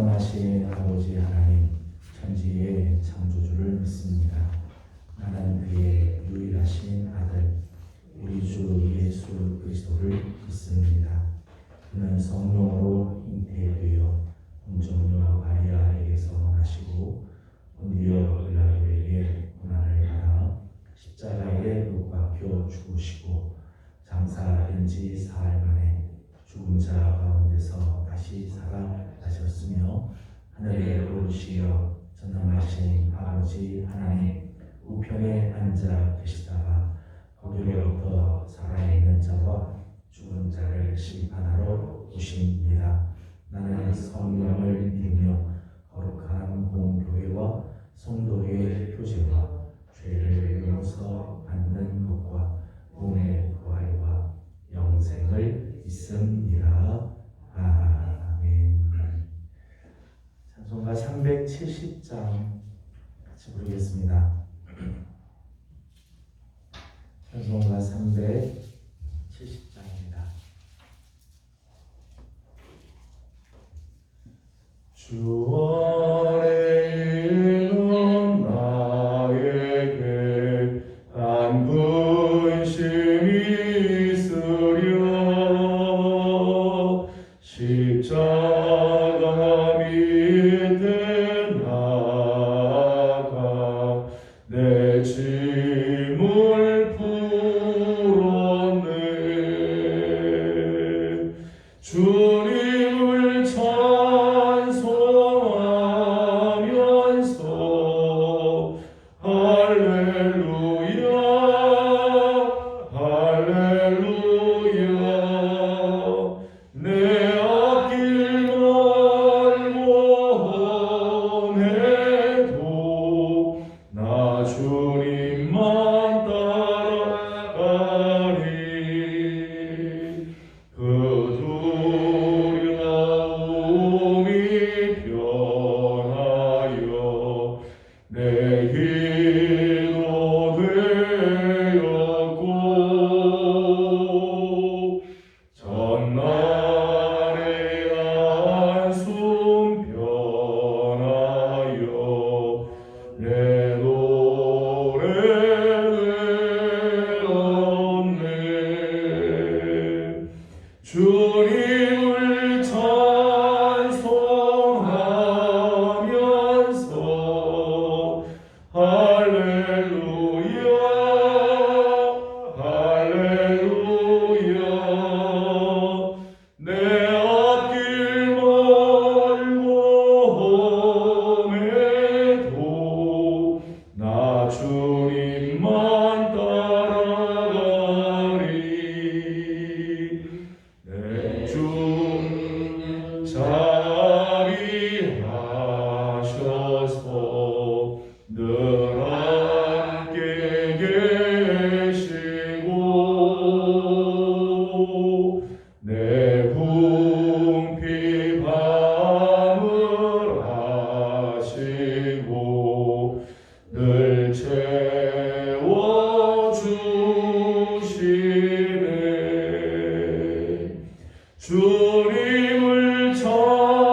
전능하신 아버지 하나님, 천지의 창조주를 믿습니다. 나는 그의 유일하신 아들, 우리 주 예수 그리스도를 믿습니다. 그는 성령으로 잉태되어 동정녀 마리아에게서 나시고 본디오 빌라도에게 고난을 받아 십자가에 못 박혀 죽으시고 장사된 지 사흘 만에 죽은 자 가운데서 다시 살아나셨으며 하늘에 오르시어 전능하신 아버지 하나님 우편에 앉아 계시다가 거기로부터 살아있는 자와 죽은 자를 심판하러 오십니다. 나는 성령을 믿으며 거룩한 공교회와 성도의 교제와 죄를 용서받는 것과 몸의 부활과 영생을 믿습니다. 아멘. 찬송가 370장 같이 부르겠습니다. 찬송가 370장입니다. 주 안에 있는 나에게 단 근심이 있으려 십자가 밑에 나가 내 짐을 풀었네. 주님을 찬송하면서 할렐루야 할렐루야 내 앞길 멀고 험해도 나 주님만 따라가리. 그 두려움이 변하여 내 기도 되었고 전날의 한숨 변하여 내 노래 되었네. 주님을 찬송하면서 할렐루야 할렐루야 내 앞길 멀고 험해도 나 주님만 따라가리. 내 주 자비하셔서 늘 함께 계시고 내 궁핍함을 아시고 늘 채워주시네. 주님을 찬송하면서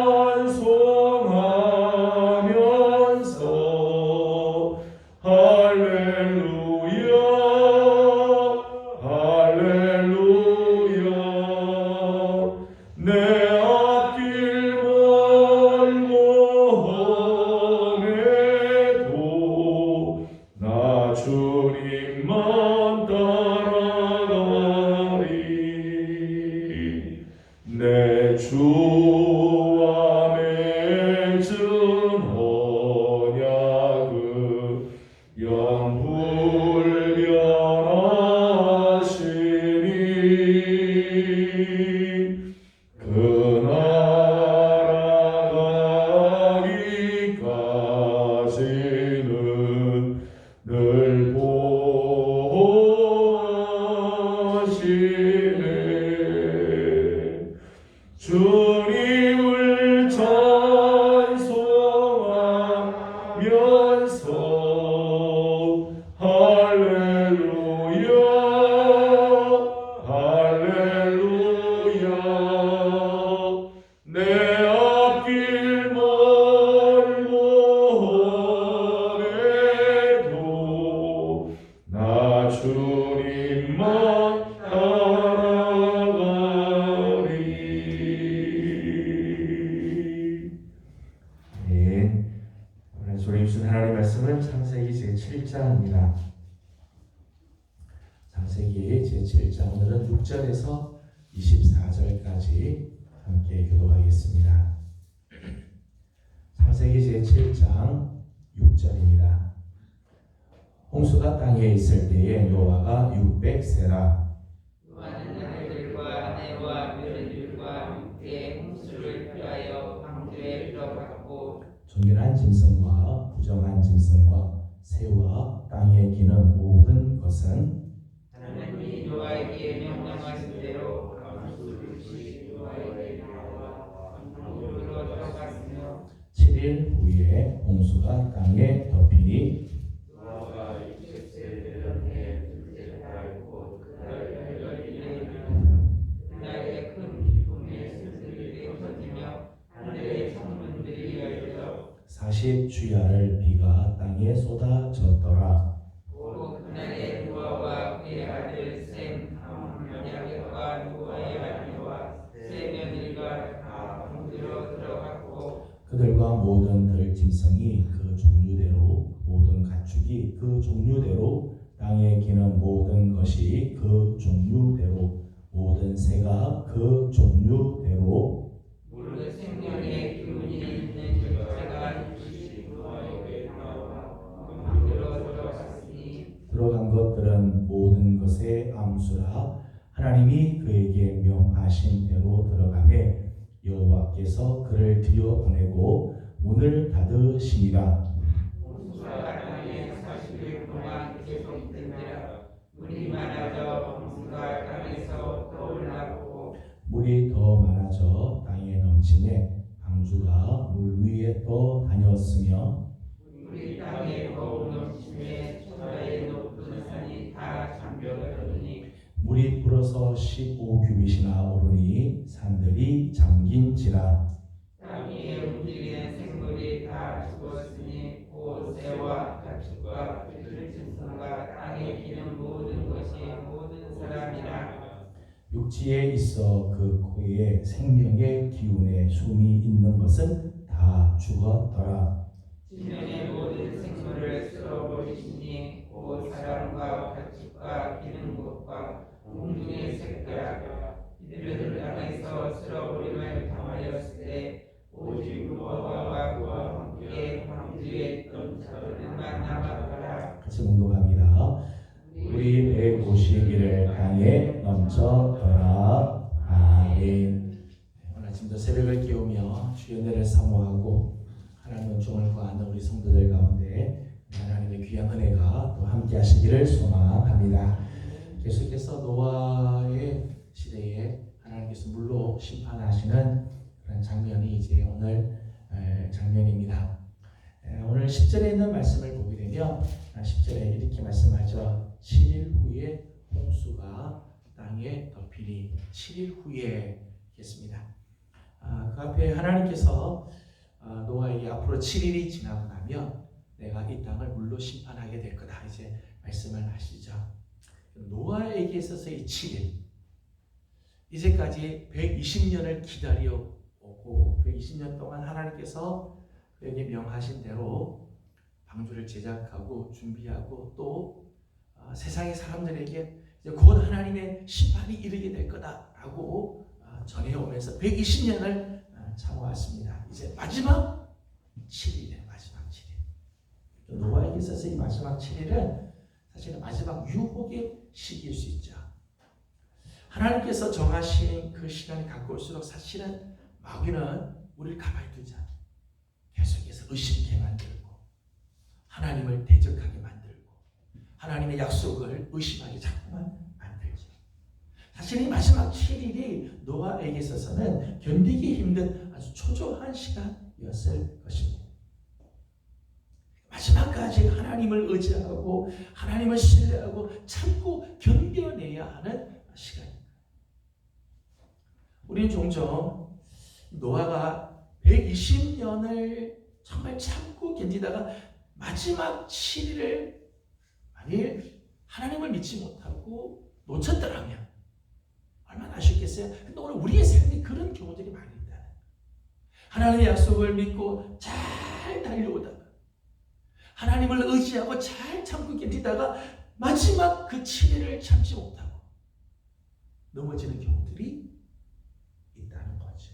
할렐루야 할렐루야 내 앞길 멀고 험해도 나 주님만 따라가리. 내 주와 맺은 언약은 영불변하시니 그 나라 가기까지는 늘 보호하시네. 주님을 찬송 말씀은 창세기 제7장입니다. 창세기 제7장 오늘은 6절에서 24절까지 함께 교독하겠습니다. 창세기 제7장 6절입니다. 홍수가 땅에 있을 때에 노아가 600세라 많은 아들과 아내와 며느리들과 함께 홍수를 피하여 방주에 들어갔고 존귀한 짐승과 부정한 짐승과 새와 땅에 기는 모든 것은 하나님이 노아에게 명령하신 대로 방주를 노아에게 나와 방주로 들어갔으며 7일 후에 홍수가 땅에 덮이니 노아가 60세 되던 해 둘째 달 곧 그달 열일에는 그날의 큰 기쁨의 술들이 터지며 하늘의 창문들이 열려 40주야를 비가 땅에 쏟아졌더라. 또 그날에 노아와 그의 아들 셈, 함, 야벳과 노아의 아내와 세 며느리가 다 방주로 들어갔고 그들과 모든 들짐승이 그 종류대로 모든 가축이 그 종류대로 땅에 기는 모든 것이 그 종류대로 모든 새가 그 종류대로 물 생명의 기운이 있는 육체가 노아에게 나와 방주로 들어갔으니 들어간 것들은 모든 것의 암수라 하나님이 그에게 명하신 대로 들어가매 여호와께서 그를 들여보내고 문을 닫으시니라. 홍수가 땅에 40일 동안 계속되니라. 물이 많아져 홍수가 땅에서 떠올랐고 물이 더 많아져 땅에 넘치네 방주가 물 위에 떠 다녔으며 물이 땅에 더욱 넘침에 천하의 높은 산이 다 잠겨들었으니 물이 불어서 15규빗이나 오르니 산들이 잠긴지라. 땅 위에 움직이는 생물이 다 죽었으니 곧 새와 가축과 들짐승과 땅에 기는 모든 것이 모든 사람이라. 육지에 있어 그 코에 생명의 기운에 숨이 있는 것은 다 죽었더라. 지면의 모든 생물을 쓸어버리시니 곧 사람과 가축과 기는 것과 공중의 새끼라. 이들을 땅에서 쓸어버림을 당하였을 때 오직 노아와 그와 함께 방주에 있던 자들만 남았더라. 같이 공독합니다. 우리 151을 땅에 넘쳤더라. 아멘. 오늘 아침도 새벽을 깨우며 주의 은혜를 사모하고 하나님의 종을 구하는 우리 성도들 가운데 하나님의 귀한 은혜가 또 함께 하시기를 소망합니다. 계속해서 노아의 시대에 하나님께서 물로 심판하시는 그런 장면이 이제 오늘 장면입니다. 오늘 10절에 있는 말씀을 보게 되면 10절에 이렇게 말씀하죠. 7일 후에 홍수가 땅에 덮이니 7일 후에 겠습니다. 그 앞에 하나님께서 노아에게 앞으로 7일이 지나고 나면 내가 이 땅을 물로 심판하게 될 거다 이제 말씀을 하시죠. 노아에게 있어서 이 7일 이제까지 120년을 기다려 오고 120년 동안 하나님께서 그에게 명하신 대로 방주를 제작하고 준비하고 또 세상의 사람들에게 이제 곧 하나님의 심판이 이르게 될 거다라고 전해오면서 120년을 참아왔습니다. 이제 마지막 7일이에요. 마지막 7일. 노아에게 있어서 이 마지막 7일은 사실은 마지막 유혹의 시기일 수 있죠. 하나님께서 정하신 그 시간이 가까울수록 사실은 마귀는 우리를 가만히 두지 않아요. 계속해서 의심케 만들고 하나님을 대적하게 만들고 하나님의 약속을 의심하게 자꾸만 만들죠. 사실 이 마지막 7일이 노아에게 있어서는 견디기 힘든 아주 초조한 시간이었을 것입니다. 마지막까지 하나님을 의지하고 하나님을 신뢰하고 참고 견뎌내야 하는 시간입니다. 우리는 종종 노아가 120년을 정말 참고 견디다가 마지막 7일을 만일 하나님을 믿지 못하고 놓쳤더라면 얼마나 아쉽겠어요? 근데 오늘 우리의 삶에 그런 경우들이 많이 있다. 하나님의 약속을 믿고 잘 달려오다가 하나님을 의지하고 잘 참고 견디다가 마지막 그 7일을 참지 못하고 넘어지는 경우들이 있다는 거죠.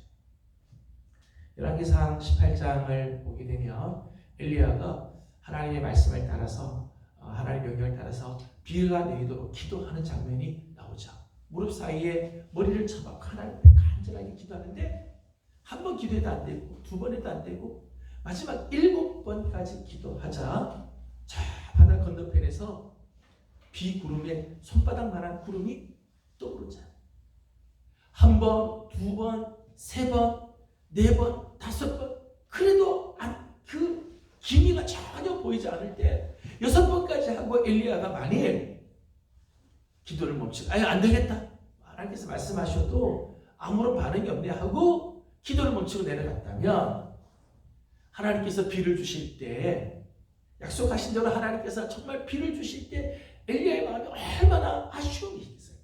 열왕기상 18장을 보게 되면 엘리야가 하나님의 말씀을 따라서 하나님의 명령을 따라서 비가 내리도록 기도하는 장면이 나오죠. 무릎 사이에 머리를 쳐박고 하나님께 간절하게 기도하는데 한 번 기도해도 안 되고 두 번 해도 안 되고 마지막 7번까지 기도하자 저 바다 건너편에서 비구름에 손바닥만한 구름이 떠오르잖아요. 한 번, 두 번, 세 번, 네 번, 다섯 번 그래도 그 기미가 전혀 보이지 않을 때 6번까지 하고 엘리야가 만일 기도를 멈추고 안 되겠다 하나님께서 말씀하셔도 아무런 반응이 없네 하고 기도를 멈추고 내려갔다면 하나님께서 비를 주실 때 약속하신 대로 하나님께서 정말 비를 주실 때 엘리야의 마음이 얼마나 아쉬움이 있어요.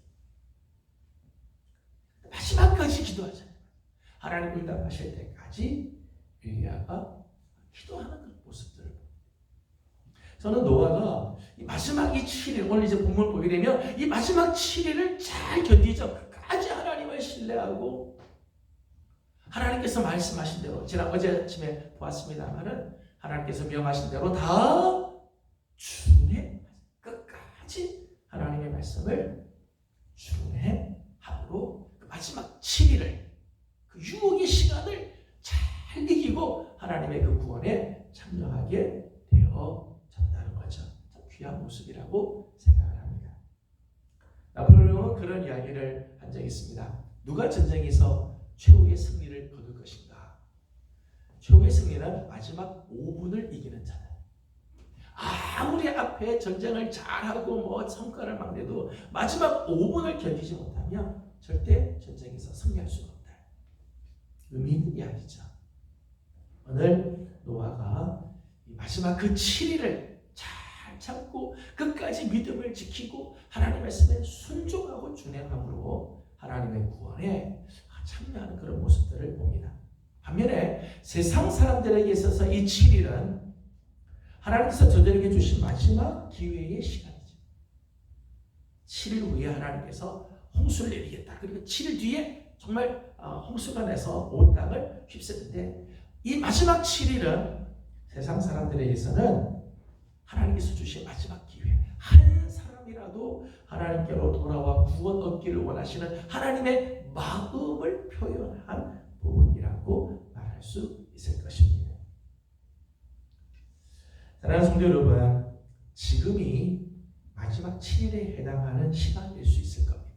마지막까지 기도하잖아요. 하나님 응답하실 때까지 엘리야가 기도하는 그 모습들을 저는 노아가 이 마지막 이 7일 오늘 이제 본문을 보게 되면 이 마지막 7일을 잘 견디죠. 끝까지 하나님을 신뢰하고 하나님께서 말씀하신 대로 제가 어제 아침에 보았습니다마는 하나님께서 명하신 대로 다 준해 끝까지 하나님의 말씀을 준해함으로 그 마지막 7일을 그 유혹의 시간을 잘 이기고 하나님의 그 구원에 참여하게 되어졌다는 거죠. 참 귀한 모습이라고 생각을 합니다. 나폴레옹은 그런 이야기를 한 적이 있습니다. 누가 전쟁에서 최후의 승리를 거둘 것인가? 최후의 승리는 마지막 5분을 이기는 자다. 아무리 앞에 전쟁을 잘하고 뭐 성과를 막 내도 마지막 5분을 견디지 못하면 절대 전쟁에서 승리할 수가 없다. 의미 있는 이야기죠. 오늘 노아가 마지막 그 7일을 잘 참고 끝까지 믿음을 지키고 하나님 말씀에 순종하고 준행함으로 하나님의 구원에 참여하는 그런 모습들을 봅니다. 반면에 세상 사람들에게 있어서 이 7일은 하나님께서 저들에게 주신 마지막 기회의 시간이죠. 7일 후에 하나님께서 홍수를 내리겠다. 그리고 7일 뒤에 정말 홍수가 내서 온 땅을 휩쓸는데 이 마지막 7일은 세상 사람들에게서는 하나님께서 주신 마지막 기회, 한 사람이라도 하나님께로 돌아와 구원 얻기를 원하시는 하나님의 마음을 표현한 부분이라고 말할 수 있을 것입니다. 사랑하는 성도 여러분, 지금이 마지막 7일에 해당하는 시간일 수 있을 겁니다.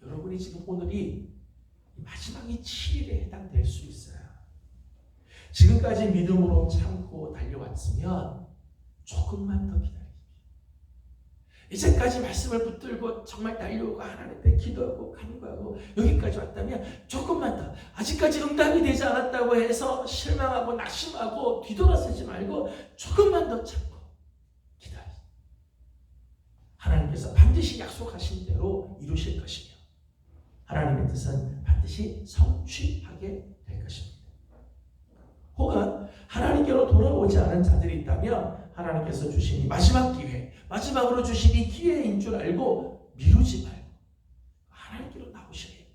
여러분이 지금 오늘이 마지막 이 7일에 해당될 수 있어요. 지금까지 믿음으로 참고 달려왔으면 조금만 더 기다리십시오. 이제까지 말씀을 붙들고 정말 달려오고 하나님 앞에 기도하고 간구하고 여기까지 왔다면 조금만 더, 아직까지 응답이 되지 않았다고 해서 실망하고 낙심하고 뒤돌아서지 말고 조금만 더 참고 기다리십시오. 하나님께서 반드시 약속하신 대로 이루실 것이며 하나님의 뜻은 반드시 성취하게 될 것입니다. 혹은 하나님께로 돌아오지 않은 자들이 있다면 하나님께서 주신 이 마지막 기회, 마지막으로 주신 이 기회인 줄 알고 미루지 말고 하나님께로 나오셔야 돼요.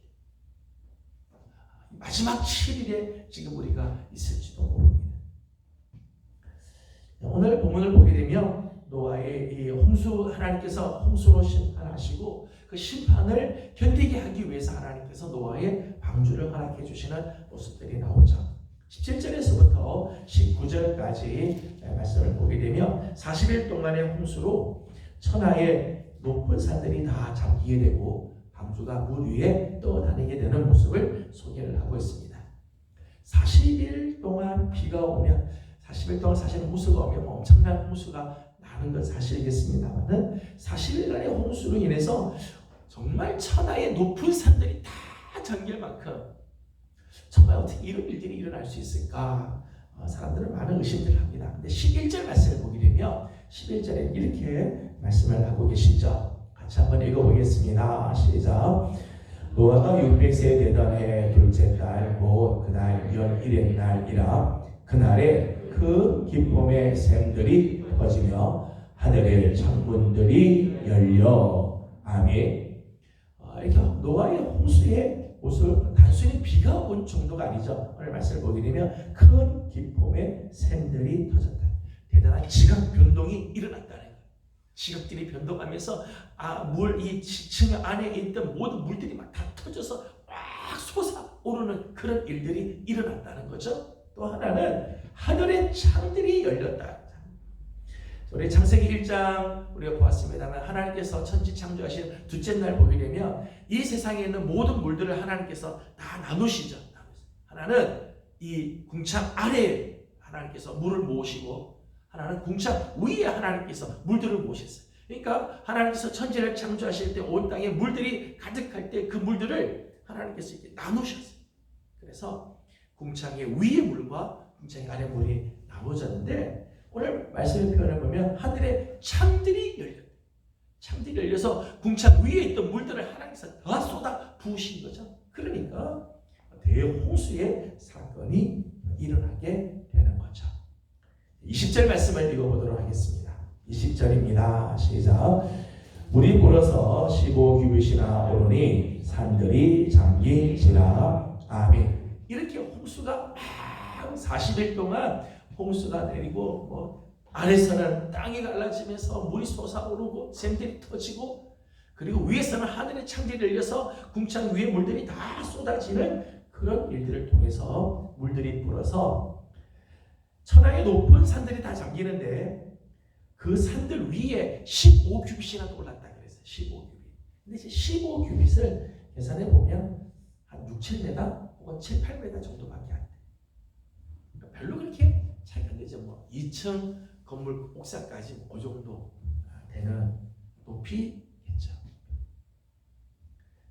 마지막 7일에 지금 우리가 있을지도 모릅니다. 오늘 본문을 보게 되면 노아의 이 홍수, 하나님께서 홍수로 심판하시고 그 심판을 견디게 하기 위해서 하나님께서 노아의 방주를 허락해 주시는 모습들이 나오죠. 17절에서부터 19절까지 말씀을 보게 되면 40일 동안의 홍수로 천하의 높은 산들이 다 잠기게 되고 방주가 물 위에 떠다니게 되는 모습을 소개를 하고 있습니다. 40일 동안 비가 오면 40일 동안 사실 홍수가 오면 엄청난 홍수가 나는 건 사실이겠습니다만 40일간의 홍수로 인해서 정말 천하의 높은 산들이 다 잠길 만큼 정말 어떻게 이런 일들이 일어날 수 있을까? 사람들은 많은 의심들을 합니다. 근데 11절 말씀을 보게 되면 11절에 이렇게 말씀을 하고 계시죠. 같이 한번 읽어보겠습니다. 시작. 노아가 600세 되던 해 둘째 달 곧 그날 연 1의 날이라 그날에 그 큰 기쁨의 샘들이 터지며 하늘의 창문들이 열려. 아멘. 이렇게 노아의 홍수의 모습을 단순히 비가 온 정도가 아니죠. 오늘 말씀을 보게 되면 큰 기쁨의 샘들이 터졌다. 대단한 지각 변동이 일어났다는 거예요. 지각들이 변동하면서 이 지층 안에 있던 모든 물들이 막 다 터져서 막 솟아오르는 그런 일들이 일어났다는 거죠. 또 하나는 하늘의 창들이 열렸다. 우리 창세기 1장 우리가 보았습니다만 하나님께서 천지 창조하신 둘째 날 보게 되면 이 세상에 있는 모든 물들을 하나님께서 다 나누시죠. 하나는 이 궁창 아래에 하나님께서 물을 모으시고 하나는 궁창 위에 하나님께서 물들을 모으셨어요. 그러니까 하나님께서 천지를 창조하실 때 온 땅에 물들이 가득할 때 그 물들을 하나님께서 이렇게 나누셨어요. 그래서 궁창의 위의 물과 궁창의 아래 물이 나눠졌는데 오늘 말씀의 표현을 보면 하늘의 창들이 열렸다. 창들이 열려서 궁창 위에 있던 물들을 하나님께서 다 쏟아 부으신 거죠. 그러니까 대홍수의 사건이 일어나게 되는 거죠. 20절 말씀을 읽어보도록 하겠습니다. 20절입니다. 시작. 물이 불어서 15규빗이나 오르니 산들이 잠기지라. 아멘. 이렇게 홍수가 막 40일 동안 홍수가 내리고 아래서는 땅이 갈라지면서 물이 솟아오르고 샘들이 터지고 그리고 위에서는 하늘의 창들이 열려서 궁창 위에 물들이 다 쏟아지는 그런 일들을 통해서 물들이 불어서 천하의 높은 산들이 다 잠기는데 그 산들 위에 15규빗이나 올랐다 그랬어요. 15규빗. 근데 이제 15규빗을 계산해 보면 한 6, 7m 혹은 7, 8m 정도밖에 안 돼. 그러니까 별로 그렇게 차이가 안 되죠. 2층 건물 옥상까지 그 정도 되는 높이겠죠.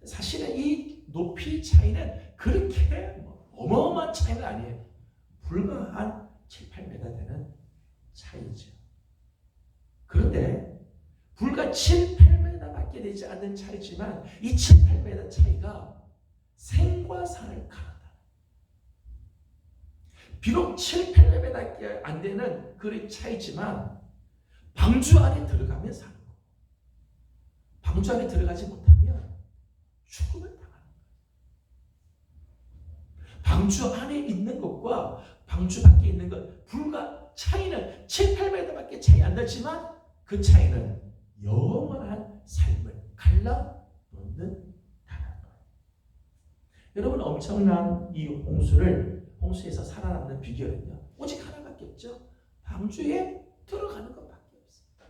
사실은 이 높이 차이는 그렇게 어마어마한 차이는 아니에요. 불과 한 7, 8m 되는 차이죠. 그런데 불과 7, 8m밖에 되지 않는 차이지만 이 7, 8m 차이가 생과 사를 가른다. 비록 7, 8m밖에 안 되는 그런 차이지만 방주 안에 들어가면 사는 거고 방주 안에 들어가지 못하면 죽음을 당하는 거예요. 방주 안에 있는 것과 방주 밖에 있는 것 불과 차이는 7, 8m밖에 차이 안 나지만 그 차이는 영원한 삶을 갈라놓는 단어인 거예요. 여러분 엄청난 이 홍수에서 살아남는 비결은요. 오직 하나밖에 없죠. 방주에 들어가는 것밖에 없습니다.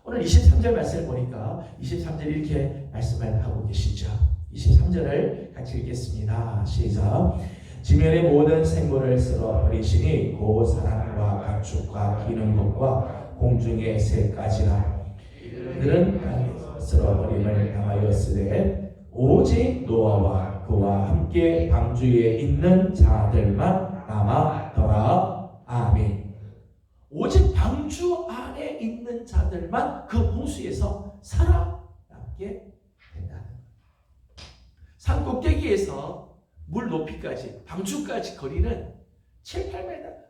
오늘 23절 말씀을 보니까 23절 이렇게 말씀을 하고 계시죠. 23절을 같이 읽겠습니다. 시작. 지면의 모든 생물을 쓸어버리시니 곧 사람과 가축과 기는 것과 공중의 새까지라. 이들은 땅에서 쓸어버림을 당하였으되 오직 노아와 그와 함께 방주에 있는 자들만 남았더라. 아멘. 오직 방주 안에 있는 자들만 그 홍수에서 살아남게 된다는 거예요. 산 꼭대기에서 물 높이까지 방주까지 거리는 7, 8m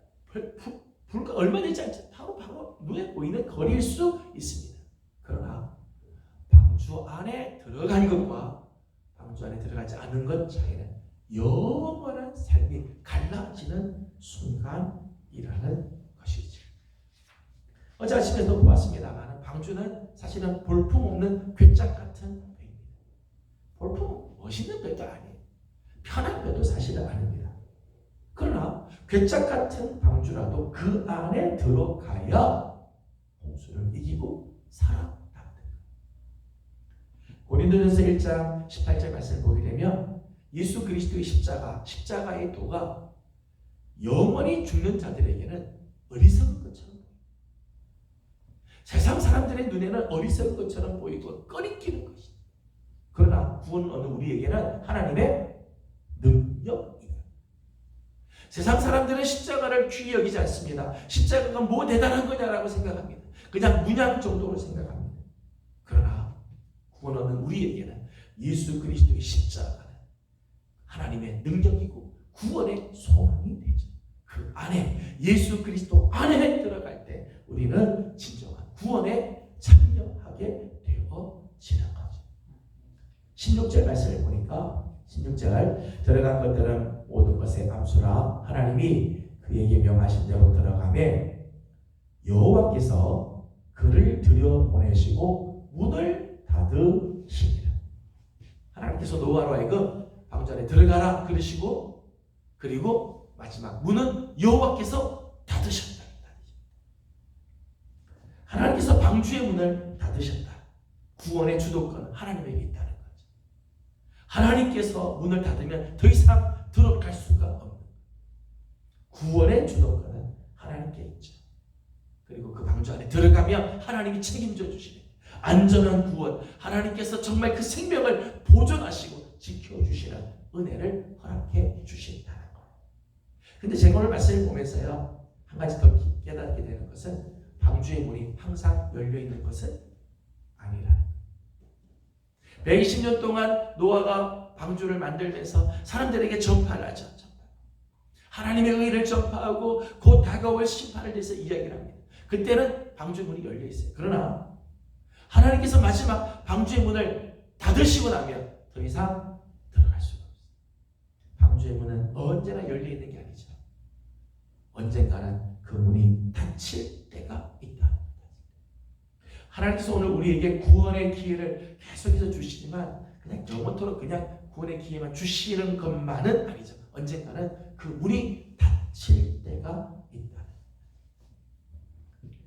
불과 얼마 되지 않죠. 바로 눈에 보이는 거리일 수 있습니다. 그러나 방주 안에 들어간 것과 방주 안에 들어가지 않은 것 차이는 영원한 삶이 갈라지는 순간이라는 것이죠. 어제 아침에도 보았습니다만 방주는 사실은 볼품없는 괴짝 같은 배입니다. 볼품 멋있는 배도 아니에요. 편한 배도 사실은 아닙니다. 그러나 괴짝 같은 방주라도 그 안에 들어가야 홍수를 이기고 살아남는 거예요. 고린도전서 1장 18절 말씀을 보게 되면 예수 그리스도의 십자가의 도가 영원히 죽는 자들에게는 어리석은 것처럼 보여요. 세상 사람들의 눈에는 어리석은 것처럼 보이고 꺼리끼는 것이죠. 그러나 구원 얻는 우리에게는 하나님의 능력이다. 세상 사람들은 십자가를 귀히 여기지 않습니다. 십자가가 뭐 대단한 거냐라고 생각합니다. 그냥 문양 정도로 생각합니다. 그러나 구원 얻는 우리에게는 예수 그리스도의 십자가는 하나님의 능력이고 구원의 소망이 되죠. 그 안에 예수 그리스도 안에 들어갈 때 우리는 진정한 구원에 참여하게 되어지는 거죠. 16절 말씀을 보니까 16절 들어간 것들은 모든 것에 감수라 하나님이 그에게 명하신 대로 들어가매 여호와께서 그를 들여보내시고 문을 닫으시니라. 하나님께서 노아로 하여금 방주 안에 들어가라 그러시고 그리고 마지막 문은 여호와께서 닫으셨다. 하나님께서 방주의 문을 닫으셨다. 구원의 주도권은 하나님에게 있다는 거죠. 하나님께서 문을 닫으면 더 이상 들어갈 수가 없는 구원의 주도권은 하나님께 있죠. 그리고 그 방주 안에 들어가면 하나님이 책임져 주시는 안전한 구원, 하나님께서 정말 그 생명을 보존하시고 지켜주시는 은혜를 허락해 주신다는 거예요. 근데 제가 오늘 말씀을 보면서요, 한 가지 더 깨닫게 되는 것은 방주의 문이 항상 열려있는 것은 아니라는 거예요. 120년 동안 노아가 방주를 만들면서 사람들에게 전파를 하죠. 하나님의 의를 전파하고 곧 다가올 심판을 대해서 이야기를 합니다. 그때는 방주의 문이 열려있어요. 그러나 하나님께서 마지막 방주의 문을 닫으시고 나면 더 이상 들어갈 수가 없어요. 방주의 문은 언제나 열려있는 게 아니죠. 언젠가는 그 문이 닫힐 때가 있다는 거예요. 하나님께서 오늘 우리에게 구원의 기회를 계속해서 주시지만 그냥 영원토록 그냥 구원의 기회만 주시는 것만은 아니죠. 언젠가는 그 문이 닫힐 때가 있다.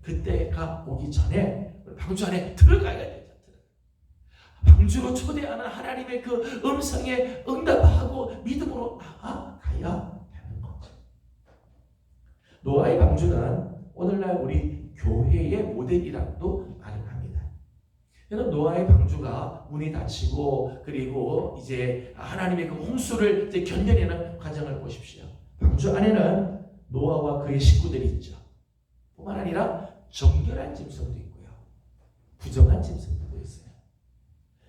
그때가 오기 전에 방주 안에 들어가야 되죠. 방주로 초대하는 하나님의 그 음성에 응답하고 믿음으로 나아가야 되는 거죠. 노아의 방주는 오늘날 우리 교회의 모델이라고도 말을 합니다. 여러분, 노아의 방주가 문이 닫히고 그리고 이제 하나님의 그 홍수를 이제 견뎌내는 과정을 보십시오. 방주 안에는 노아와 그의 식구들이 있죠. 뿐만 아니라 정결한 짐승도 있고요, 부정한 짐승도 있어요.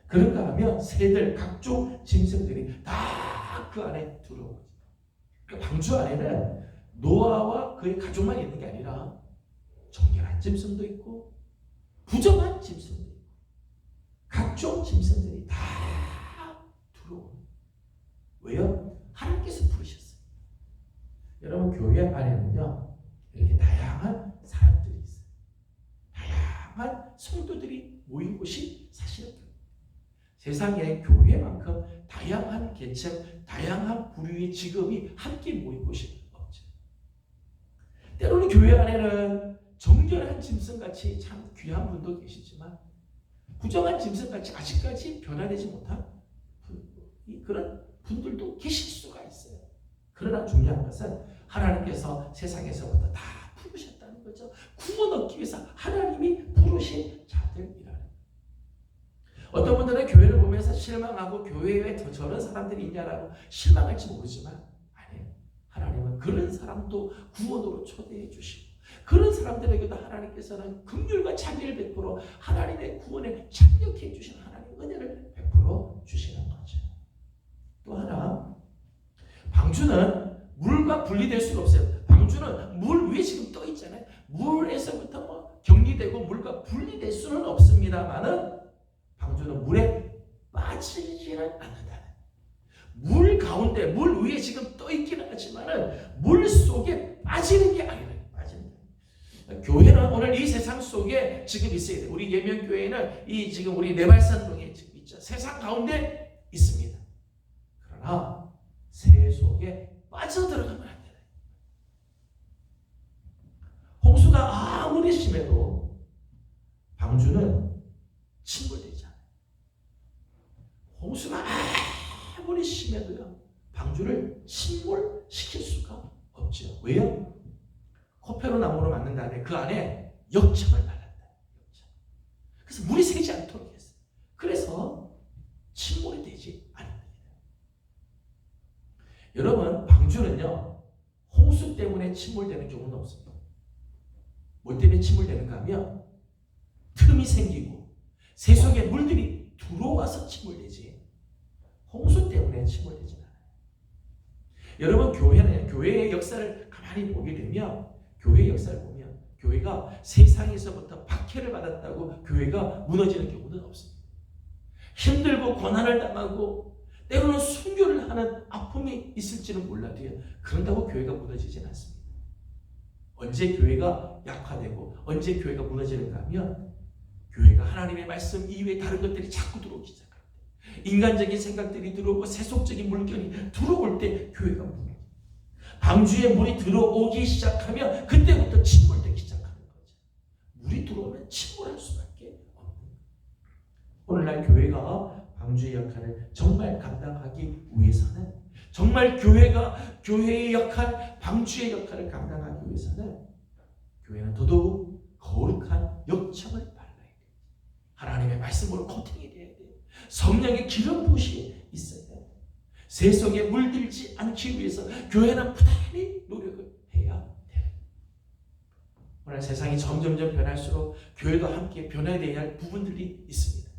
그런가 하면 새들, 각종 짐승들이 다 그 안에 들어오죠. 그러니까 방주 안에는 노아와 그의 가족만 있는 게 아니라 정결한 짐승도 있고 부정한 짐승도 있고 각종 짐승들이 다 들어오는. 왜요? 하나님께서 부르셨어요. 여러분, 교회 안에는요 이렇게 다양한 사람들이 있어요. 다양한 성도들이 모인 곳이 사실은 세상에 교회만큼 다양한 계층, 다양한 부류의 직업이 함께 모인 곳이 없죠. 때로는 교회 안에는 정결한 짐승같이 참 귀한 분도 계시지만 부정한 짐승같이 아직까지 변화되지 못한 그런 분들도 계실 수가 있어요. 그러나 중요한 것은 하나님께서 세상에서부터 다 부르셨다는 거죠. 구원 얻기 위해서 하나님이 부르신 자들이라는 거예요. 어떤 분들은 교회를 보면서 실망하고 교회에 왜 저런 사람들이 있냐라고 실망할지 모르지만 아니에요. 하나님은 그런 사람도 구원으로 초대해 주시고 그런 사람들에게도 하나님께서는 긍휼과 자비를 베풀어 하나님의 구원에 참여해 주시는 하나님의 은혜를 베풀어 주시는 거죠. 또 하나, 방주는 물과 분리될 수가 없어요. 방주는 물 위에 지금 떠 있잖아요. 물에서부터 뭐 격리되고 물과 분리될 수는 없습니다만은 방주는 물에 빠지지는 않는다. 물 가운데, 물 위에 지금 떠 있기는 하지만은 물 속에 빠지는 게 아니라 빠지는 거예요. 교회는 오늘 이 세상 속에 지금 있어야 돼요. 우리 예명교회는 이 지금 우리 내발산동에 지금 있죠. 세상 가운데 있습니다. 그러나 새 속에 빠져들어가면 안 돼요. 홍수가 아무리 심해도 방주는 침몰되지 않아요. 홍수가 아무리 심해도요, 방주를 침몰시킬 수가 없죠. 왜요? 코페로 나무로 만든 다음에 그 안에 역청을 발랐다. 그래서 물이 새지 않도록 했어요. 그래서 침몰이 되지 않습니다. 여러분, 방주는요 홍수 때문에 침몰되는 경우는 없습니다. 뭐 때문에 침몰되는가 하면 틈이 생기고 새 속에 물들이 들어와서 침몰되지 홍수 때문에 침몰되지 않아요. 여러분 교회의 역사를 가만히 보게 되면 교회의 역사를 보면 교회가 세상에서부터 박해를 받았다고 교회가 무너지는 경우는 없습니다. 힘들고 고난을 당하고 때로는 순교를 하는 아픔이 있을지는 몰라도요. 그런다고 교회가 무너지진 않습니다. 언제 교회가 약화되고 언제 교회가 무너지는가 하면 교회가 하나님의 말씀 이외에 다른 것들이 자꾸 들어오기 시작합니다. 인간적인 생각들이 들어오고 세속적인 물결이 들어올 때 교회가 무너져요. 방주에 물이 들어오기 시작하면 그때부터 침몰되기 시작하는 거죠. 물이 들어오면 침몰할 수밖에 없는 거예요. 오늘날 교회가 방주의 역할을 정말 감당하기 위해서는 정말 교회가 교회의 역할, 방주의 역할을 감당하기 위해서는 교회는 더더욱 거룩한 역청을 발라야 돼요. 하나님의 말씀으로 코팅이 돼야 돼요. 성령의 기름 부으심이 있어야 돼요. 세속에 물들지 않기 위해서 교회는 부단히 노력을 해야 돼요. 오늘 세상이 점점점 변할수록 교회도 함께 변화되어야 할 부분들이 있습니다.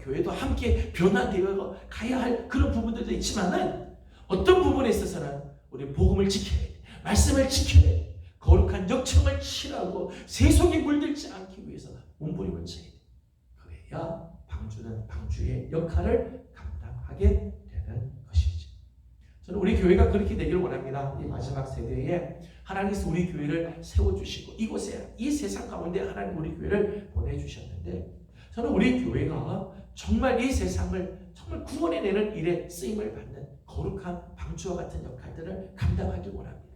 교회도 함께 변화되어 가야 할 그런 부분들도 있지만은 어떤 부분에 있어서는 우리 복음을 지켜야 돼. 말씀을 지켜야 돼. 거룩한 역청을 취하고 세속에 물들지 않기 위해서 몸부림을 쳐야 돼. 그래야 방주는 방주의 역할을 감당하게 되는 것이죠. 저는 우리 교회가 그렇게 되기를 원합니다. 이 마지막 세대에 하나님께서 우리 교회를 세워주시고 이곳에 이 세상 가운데 하나님 우리 교회를 보내주셨는데 저는 우리 교회가 정말 이 세상을 정말 구원해내는 일에 쓰임을 받는 거룩한 방주와 같은 역할들을 감당하길 원합니다.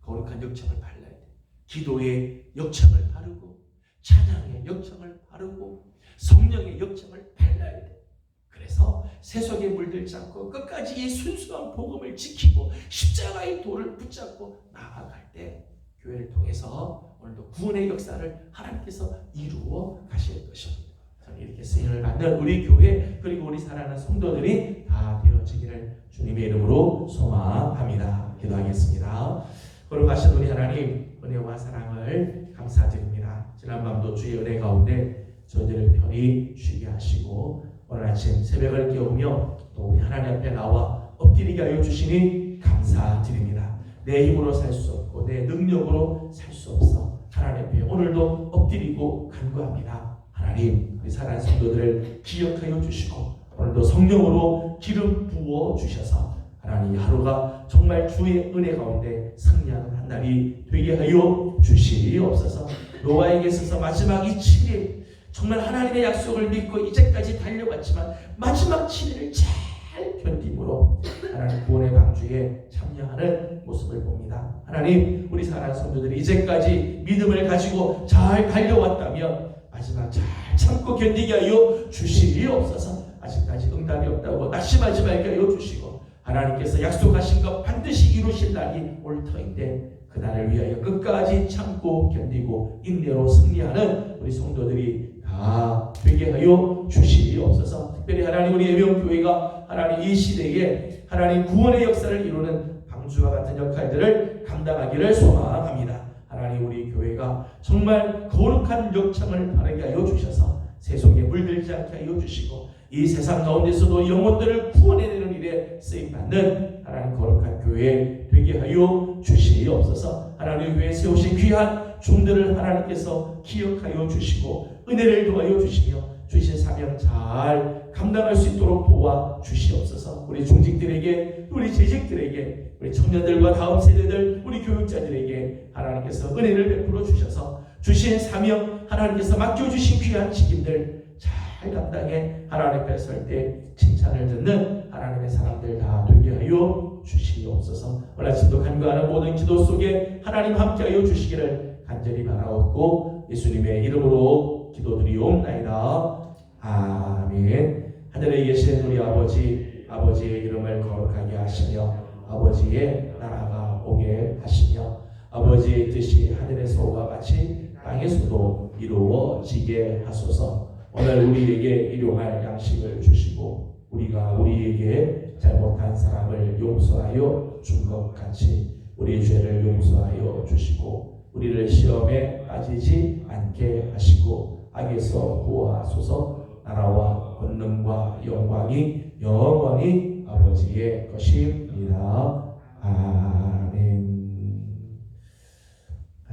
거룩한 역청을 발라야 돼. 기도의 역청을 바르고 찬양의 역청을 바르고 성령의 역청을 발라야 돼. 그래서 세속에 물들지 않고 끝까지 이 순수한 복음을 지키고 십자가의 도를 붙잡고 나아갈 때 교회를 통해서 오늘도 구원의 역사를 하나님께서 이루어 가실 것입니다. 이렇게 쓰임을 받는 우리 교회 그리고 우리 사랑하는 성도들이 다 되어지기를 주님의 이름으로 소망합니다. 기도하겠습니다. 거룩하신 우리 하나님 은혜와 사랑을 감사드립니다. 지난밤도 주의 은혜 가운데 저희들을 편히 쉬게 하시고 오늘 아침 새벽을 깨우며 또 우리 하나님 앞에 나와 엎드리게 하여 주시니 감사드립니다. 내 힘으로 살 수 없고 내 능력으로 살 수 없어 하나님 앞에 오늘도 엎드리고 간구합니다. 하나님 우리 사랑하는 성도들을 기억하여 주시고 오늘도 성령으로 기름 부어 주셔서 하나님 하루가 정말 주의 은혜 가운데 승리하는 한 날이 되게 하여 주시옵소서. 노아에게 있어서 마지막 이 7일 정말 하나님의 약속을 믿고 이제까지 달려왔지만 마지막 7일을 잘 견딤으로 하나님 구원의 방주에 참여하는 모습을 봅니다. 하나님 우리 사랑하는 성도들이 이제까지 믿음을 가지고 잘 달려왔다면 마지막 잘 참고 견디게 하여 주시옵소서. 아직까지 응답이 없다고 낙심하지 말게 하여 주시고 하나님께서 약속하신 것 반드시 이루실 날이 올 터인데 그날을 위하여 끝까지 참고 견디고 인내로 승리하는 우리 성도들이 다 되게 하여 주시옵소서. 특별히 하나님 우리 예배교회가 하나님 이 시대에 하나님 구원의 역사를 이루는 방주와 같은 역할들을 감당하기를 소망합니다. 하나님 우리 교회가 정말 거룩한 역청을 바르게 하여 주셔서 세속에 물들지 않게 하여 주시고 이 세상 가운데서도 영혼들을 구원해내는 일에 쓰임받는 하나님 거룩한 교회 되게 하여 주시옵소서. 하나님 교회에 세우신 귀한 종들을 하나님께서 기억하여 주시고 은혜를 도와여 주시며 주신 사명 잘 감당할 수 있도록 도와 주시옵소서. 우리 중직들에게 우리 재직들에게 우리 청년들과 다음 세대들 우리 교육자들에게 하나님께서 은혜를 베풀어 주셔서 주신 사명 하나님께서 맡겨주신 귀한 책임들 잘 감당해 하나님 앞에 설 때 칭찬을 듣는 하나님의 사람들 다 되게 하여 주시옵소서. 오늘 아침도 간구하는 모든 기도 속에 하나님 함께하여 주시기를 간절히 바라옵고 예수님의 이름으로 기도드리옵나이다. 아멘. 하늘에 계신 우리 아버지의 이름을 거룩하게 하시며 아버지의 나라가 오게 하시며 아버지의 뜻이 하늘에서와 같이 땅에서도 이루어지게 하소서. 오늘 우리에게 일용할 양식을 주시고 우리가 우리에게 잘못한 사람을 용서하여 준 것 같이 우리의 죄를 용서하여 주시고 우리를 시험에 빠지지 않게 하시고 악에서 구하소서. 나라와 권능과 영광이 영원히 아버지의 것입니다. 아멘.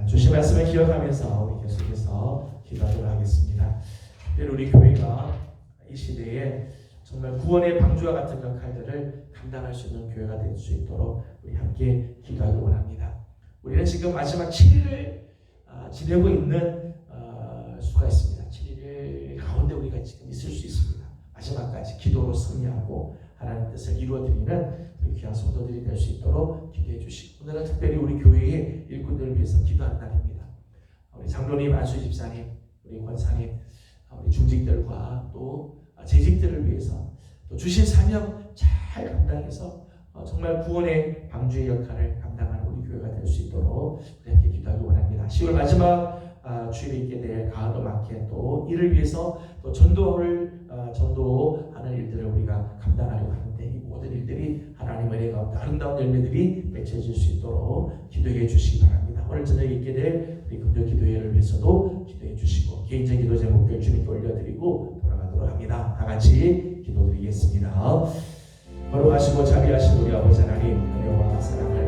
주신 말씀을 기억하면서 우리 계속해서 기도하도록 하겠습니다. 특별히 우리 교회가 이 시대에 정말 구원의 방주와 같은 역할들을 감당할 수 있는 교회가 될 수 있도록 우리 함께 기도하길 원합니다. 우리는 지금 마지막 7일을 지내고 있는 수가 있습니다. 7일 가운데 우리가 지금 있을 수 있습니다. 마지막까지 기도로 승리하고 하나님 뜻을 이루어드리는 우리 귀한 성도들이 될 수 있도록 기도해 주시고, 오늘은 특별히 우리 교회의 일꾼들을 위해서 기도하는 날입니다. 우리 장로님, 안수 집사님, 우리 권사님, 우리 중직들과 또 재직들을 위해서 또 주신 사명 잘 감당해서 정말 구원의 방주의 역할을 감당하는 우리 교회가 될 수 있도록 우리 함께 기도하기 원합니다. 10월 마지막 주일에 있게 될 가을도 마켓, 또 이를 위해서 또 전도하는 일들을 우리가 감당하려고 하는데, 이 모든 일들이 하나님의 은혜 가운데 아름다운 열매들이 맺혀질 수 있도록 기도해 주시기 바랍니다. 오늘 저녁에 있게 될 우리 금요 기도회를 위해서도 기도해 주시고, 개인적인 기도 제목들 주님께 올려드리고 돌아가도록 합니다. 다 같이 기도드리겠습니다. 거룩하시고 자비하신 우리 아버지 하나님, 은혜와 사랑을